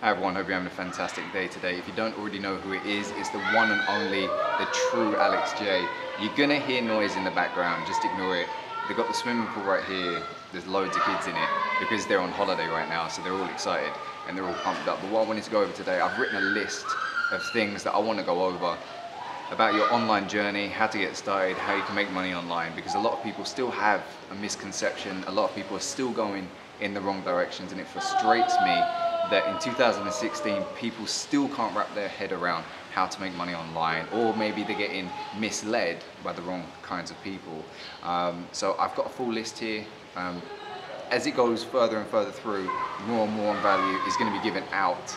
Hi everyone, hope you're having a fantastic day today. If you don't already know who it is, it's the one and only, the true Alex J. You're gonna hear noise in the background, just ignore it. They've got the swimming pool right here, there's loads of kids in it because they're on holiday right now, so they're all excited and they're all pumped up. But what I wanted to go over today, I've written a list of things that I want to go over about your online journey, how to get started, how you can make money online, because a lot of people still have a misconception, a lot of people are still going in the wrong directions, and it frustrates me that in 2016 people still can't wrap their head around how to make money online, or maybe they're getting misled by the wrong kinds of people. So I've got a full list here. As it goes further and further through, more and more value is going to be given out.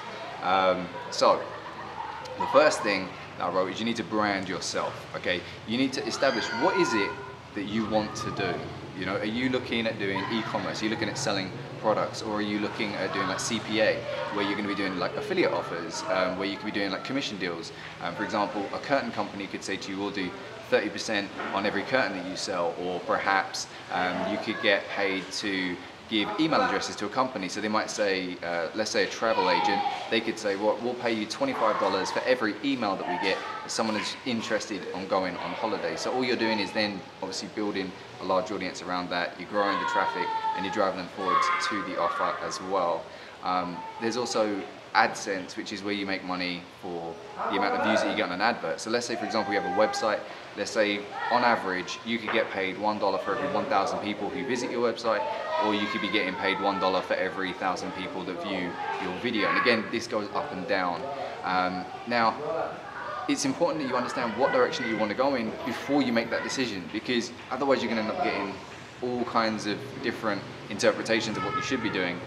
So the first thing that I wrote is you need to brand yourself. Okay, you need to establish what is it that you want to do. You know, are you looking at doing e-commerce? Are you looking at selling products, or are you looking at doing like CPA, where you're going to be doing like affiliate offers, where you could be doing like commission deals? For example, a curtain company could say to you, we'll do 30% on every curtain that you sell, or perhaps you could get paid to give email addresses to a company. So they might say, let's say a travel agent, they could say, well, we'll pay you $25 for every email that we get if someone is interested on going on holiday. So all you're doing is then obviously building a large audience around that, you're growing the traffic and you're driving them forward to the offer as well. There's also AdSense, which is where you make money for the amount of views that you get on an advert. So let's say, for example, you have a website. Let's say on average you could get paid $1 for every 1,000 people who visit your website, or you could be getting paid $1 for every 1,000 people that view your video. And again, this goes up and down. Now, it's important that you understand what direction you want to go in before you make that decision, because otherwise you're going to end up getting all kinds of different interpretations of what you should be doing.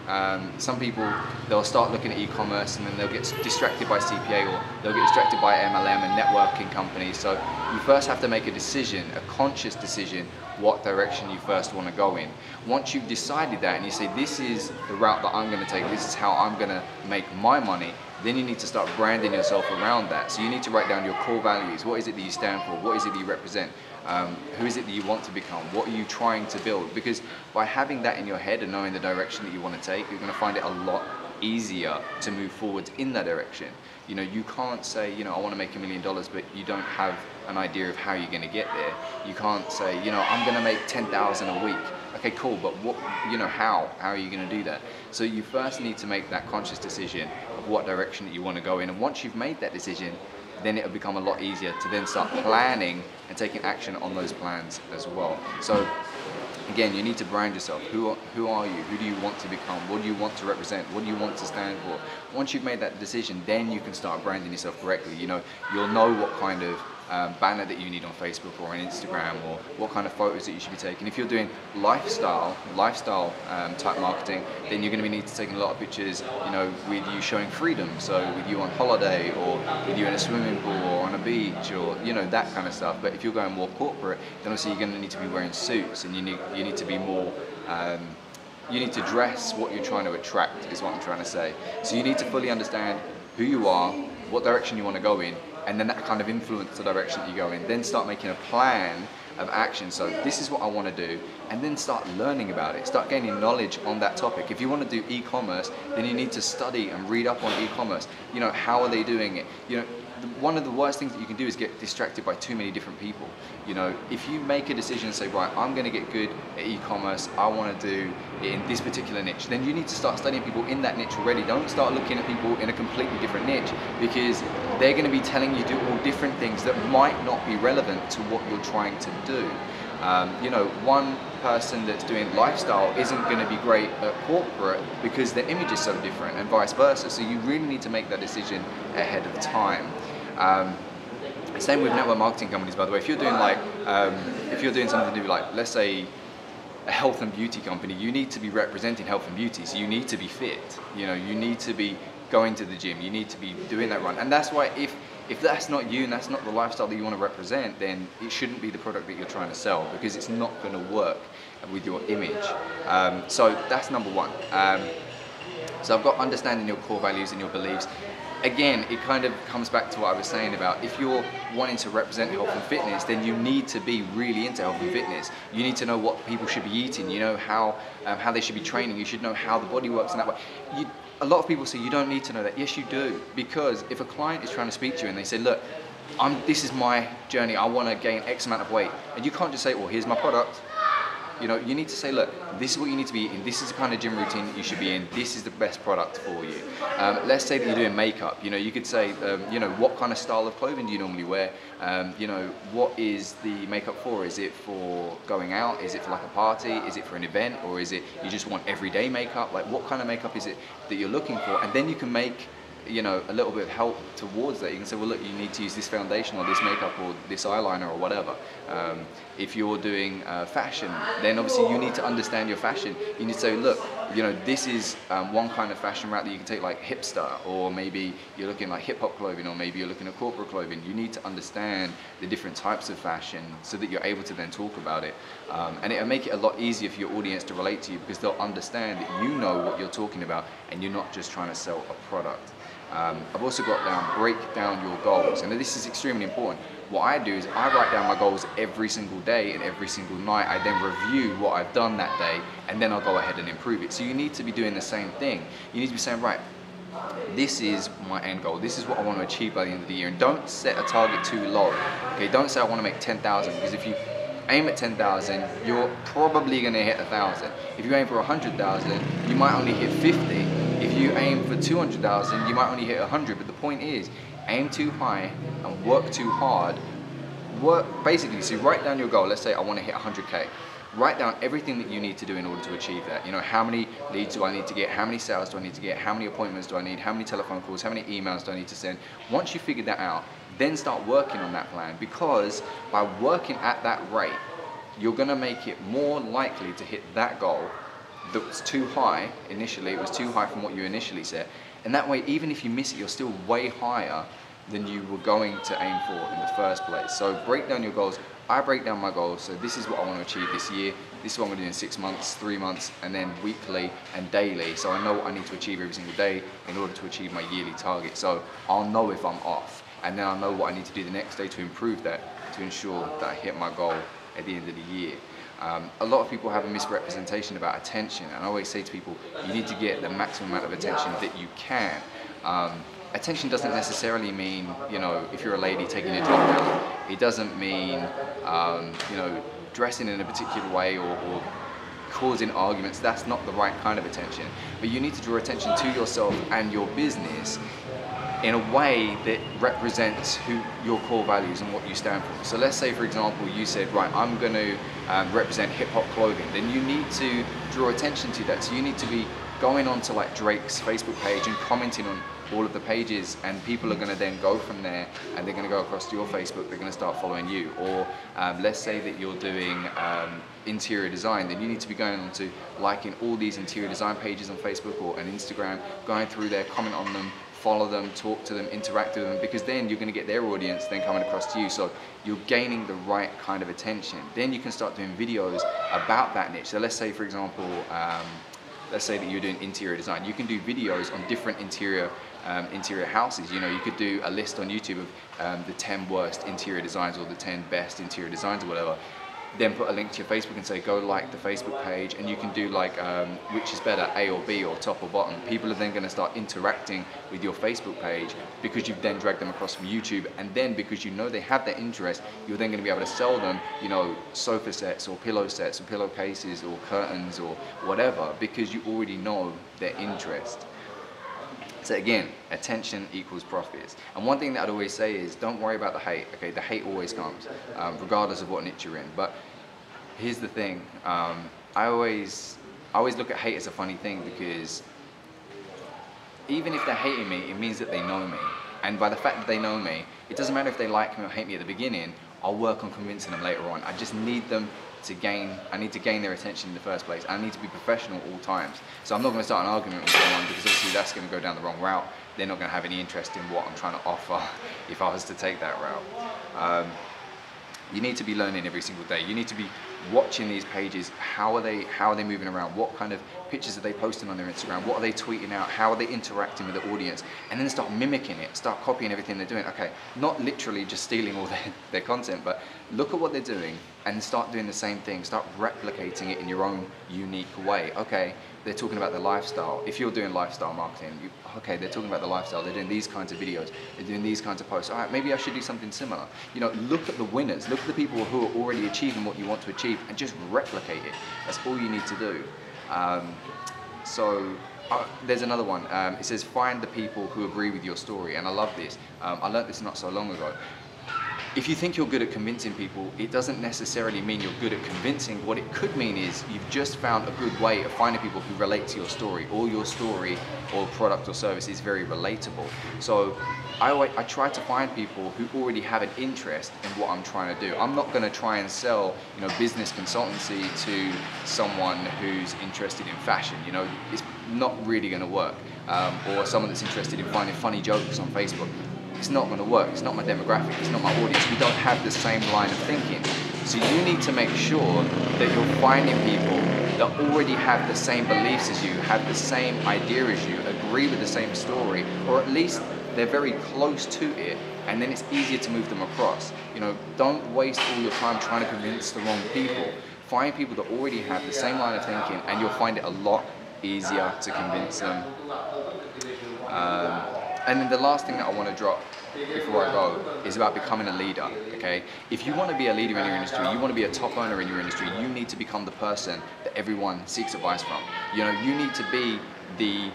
Some people, they'll start looking at e-commerce and then they'll get distracted by CPA, or they'll get distracted by MLM and networking companies. So you first have to make a decision, a conscious decision, what direction you first want to go in. Once you've decided that and you say, this is the route that I'm going to take, this is how I'm going to make my money, then you need to start branding yourself around that. So you need to write down your core values. What is it that you stand for? What is it that you represent? Who is it that you want to become? What are you trying to build? Because by having that in your head and knowing the direction that you want to take, you're going to find it a lot easier to move forward in that direction. You know, you can't say, you know, I want to make $1 million, but you don't have an idea of how you're going to get there. You can't say, you know, I'm going to make 10,000 a week. Okay, cool, but what, you know, how are you going to do that? So you first need to make that conscious decision of what direction that you want to go in. And once you've made that decision, then it'll become a lot easier to then start planning and taking action on those plans as well. So again, you need to brand yourself. Who are you? Who do you want to become? What do you want to represent? What do you want to stand for? Once you've made that decision, then you can start branding yourself correctly. You know, you'll know what kind of banner that you need on Facebook or on Instagram, or what kind of photos that you should be taking. If you're doing lifestyle type marketing, then you're going to need to take a lot of pictures, you know, with you showing freedom. So with you on holiday, or with you in a swimming pool, or on a beach, or, you know, that kind of stuff. But if you're going more corporate, then obviously you're going to need to be wearing suits, and you need to be more you need to dress what you're trying to attract, is what I'm trying to say. So you need to fully understand who you are, what direction you want to go in, and then that kind of influence the direction that you go in. Then start making a plan of action. So this is what I want to do, and then start learning about it. Start gaining knowledge on that topic. If you want to do e-commerce, then you need to study and read up on e-commerce. You know, how are they doing it? You know, one of the worst things that you can do is get distracted by too many different people. You know, if you make a decision and say, right, I'm going to get good at e-commerce, I want to do it in this particular niche, then you need to start studying people in that niche already. Don't start looking at people in a completely different niche, because they're going to be telling you to do all different things that might not be relevant to what you're trying to do. You know, one person that's doing lifestyle isn't going to be great at corporate because their image is so different, and vice versa. So you really need to make that decision ahead of time. Same with network marketing companies, by the way. If you're doing like, if you're doing something to do, like, let's say a health and beauty company, you need to be representing health and beauty. So you need to be fit. You know, you need to be going to the gym. You need to be doing that run. And that's why if that's not you and that's not the lifestyle that you want to represent, then it shouldn't be the product that you're trying to sell, because it's not going to work with your image. So that's number one. So I've got understanding your core values and your beliefs. again, it kind of comes back to what I was saying about if you're wanting to represent health and fitness, then you need to be really into health and fitness. You need to know what people should be eating, you know, how they should be training, you should know how the body works in that way. A lot of people say you don't need to know that. Yes, you do, because if a client is trying to speak to you and they say, look, this is my journey, I want to gain X amount of weight, and you can't just say, well, here's my product. You know, you need to say, look, this is what you need to be eating, this is the kind of gym routine that you should be in, this is the best product for you. Let's say that you're doing makeup, you know, you could say, you know, what kind of style of clothing do you normally wear? You know, what is the makeup for? Is it for going out? Is it for like a party? Is it for an event? Or is it you just want everyday makeup? Like, what kind of makeup is it that you're looking for? And then you can make, you know, a little bit of help towards that. You can say, well, look, you need to use this foundation or this makeup or this eyeliner or whatever. If you're doing fashion, then obviously you need to understand your fashion. You need to say, look, you know, this is one kind of fashion route that you can take, like hipster, or maybe you're looking like hip hop clothing, or maybe you're looking at corporate clothing. You need to understand the different types of fashion so that you're able to then talk about it. And it'll make it a lot easier for your audience to relate to you, because they'll understand that you know what you're talking about and you're not just trying to sell a product. I've also got down, break down your goals, and this is extremely important. What I do is I write down my goals every single day and every single night. I then review what I've done that day, and then I'll go ahead and improve it. So you need to be doing the same thing. You need to be saying, right, this is my end goal, this is what I want to achieve by the end of the year, and don't set a target too low. Okay, don't say I want to make 10,000, because if you aim at 10,000, you're probably going to hit 1,000. If you aim for 100,000, you might only hit 50. If you aim for 200,000, you might only hit 100. But the point is, aim too high and work too hard. Basically, so write down your goal. Let's say I want to hit 100K. Write down everything that you need to do in order to achieve that. You know, how many leads do I need to get? How many sales do I need to get? How many appointments do I need? How many telephone calls? How many emails do I need to send? Once you figure that out, then start working on that plan, because by working at that rate, you're going to make it more likely to hit that goal that was too high initially. It was too high from what you initially set, and that way, even if you miss it, you're still way higher than you were going to aim for in the first place. So break down your goals. I break down my goals. So this is what I want to achieve this year. This is what I'm going to do in 6 months, 3 months, and then weekly and daily. So I know what I need to achieve every single day in order to achieve my yearly target. So I'll know if I'm off, and then I'll know what I need to do the next day to improve that, to ensure that I hit my goal at the end of the year. A lot of people have a misrepresentation about attention, and I always say to people, you need to get the maximum amount of attention that you can. Attention doesn't necessarily mean, you know, if you're a lady taking your top down. It doesn't mean, you know, dressing in a particular way or causing arguments. That's not the right kind of attention. But you need to draw attention to yourself and your business in a way that represents your core values and what you stand for. So let's say, for example, you said, right, I'm going to represent hip-hop clothing. Then you need to draw attention to that. So you need to be going on to like Drake's Facebook page and commenting on all of the pages, and people are going to then go from there and they're going to go across to your Facebook, they're going to start following you. Or let's say that you're doing interior design, then you need to be going on to liking all these interior design pages on Facebook or on Instagram, going through there, comment on them, follow them, talk to them, interact with them, because then you're going to get their audience then coming across to you. So you're gaining the right kind of attention. Then you can start doing videos about that niche. So let's say, for example, let's say that you're doing interior design. You can do videos on different interior houses. You know, you could do a list on YouTube of the 10 worst interior designs or the 10 best interior designs or whatever. Then put a link to your Facebook and say, go like the Facebook page, and you can do like, which is better, A or B or top or bottom. People are then going to start interacting with your Facebook page because you've then dragged them across from YouTube, and then because you know they have that interest, you're then going to be able to sell them, you know, sofa sets or pillowcases or curtains or whatever, because you already know their interest. So again, attention equals profits. And one thing that I'd always say is, don't worry about the hate. Okay, the hate always comes, regardless of what niche you're in. But here's the thing, I always look at hate as a funny thing, because even if they're hating me, it means that they know me. And by the fact that they know me, it doesn't matter if they like me or hate me at the beginning, I'll work on convincing them later on. I just need them to I need to gain their attention in the first place. I need to be professional at all times. So I'm not going to start an argument with someone, because obviously that's going to go down the wrong route. They're not going to have any interest in what I'm trying to offer if I was to take that route. You need to be learning every single day. You need to be watching these pages. How are they moving around? What kind of pictures are they posting on their Instagram? What are they tweeting out? How are they interacting with the audience? And then start mimicking it, start copying everything they're doing. Okay, not literally just stealing all their content, but look at what they're doing and start doing the same thing. Start replicating it in your own unique way. Okay, they're talking about their lifestyle. If you're doing lifestyle marketing, okay, they're talking about the lifestyle. They're doing these kinds of videos. They're doing these kinds of posts. All right, maybe I should do something similar. You know, look at the winners. Look at the people who are already achieving what you want to achieve and just replicate it. That's all you need to do. There's another one. It says find the people who agree with your story, and I love this. I learned this not so long ago. If you think you're good at convincing people, it doesn't necessarily mean you're good at convincing. What it could mean is you've just found a good way of finding people who relate to your story, or your story or product or service is very relatable. So I try to find people who already have an interest in what I'm trying to do. I'm not going to try and sell, you know, business consultancy to someone who's interested in fashion. You know, it's not really going to work. Or someone that's interested in finding funny jokes on Facebook. It's not going to work. It's not my demographic. It's not my audience. We don't have the same line of thinking. So you need to make sure that you're finding people that already have the same beliefs as you, have the same idea as you, agree with the same story, or at least they're very close to it, and then it's easier to move them across. You know, don't waste all your time trying to convince the wrong people. Find people that already have the same line of thinking, and you'll find it a lot easier to convince them. And then the last thing that I want to drop before I go is about becoming a leader, okay? If you want to be a leader in your industry, you want to be a top earner in your industry, you need to become the person that everyone seeks advice from. You know, you need to be the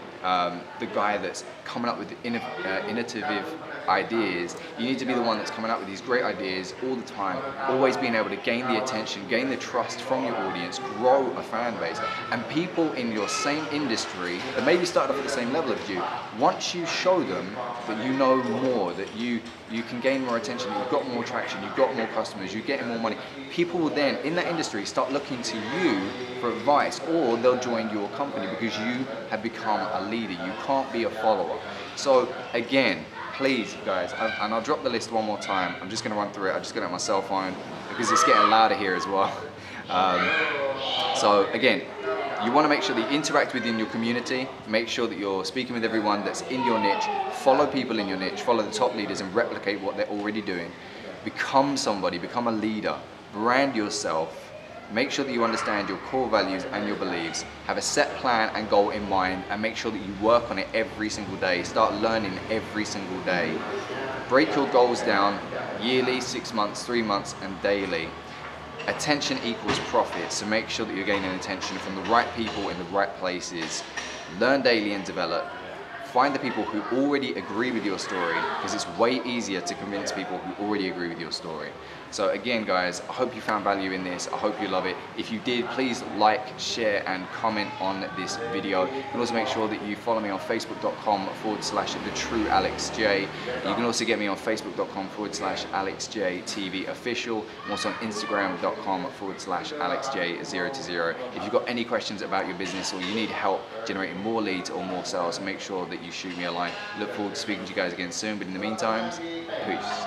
guy that's coming up with innovative ideas. You need to be the one that's coming up with these great ideas all the time, always being able to gain the attention, gain the trust from your audience, grow a fan base. And people in your same industry that maybe started off at the same level as you, once you show them that you know more, that you can gain more attention, you've got more traction, you've got more customers, you're getting more money, people will then, in that industry, start looking to you for advice, or they'll join your company because you have become a leader. You can't be a follower. So again, please guys, and I'll drop the list one more time. I'm just going to run through it. I just got it on my cell phone because it's getting louder here as well. So again, you want to make sure that you interact within your community, make sure that you're speaking with everyone that's in your niche, follow people in your niche, follow the top leaders and replicate what they're already doing. Become somebody, become a leader, brand yourself, make sure that you understand your core values and your beliefs, have a set plan and goal in mind, and make sure that you work on it every single day. Start learning every single day. Break your goals down yearly, 6 months, 3 months, and daily. Attention equals profit, so make sure that you're gaining attention from the right people in the right places. Learn daily and develop. Find the people who already agree with your story, because it's way easier to convince people who already agree with your story. So again guys, I hope you found value in this. I hope you love it. If you did, please like, share and comment on this video. You can also make sure that you follow me on facebook.com/thetruealexj. You can also get me on facebook.com/AlexJTVOfficial. I'm also on instagram.com/AlexJ020. If you've got any questions about your business or you need help generating more leads or more sales, make sure that you shoot me a line. Look forward to speaking to you guys again soon, but in the meantime, peace.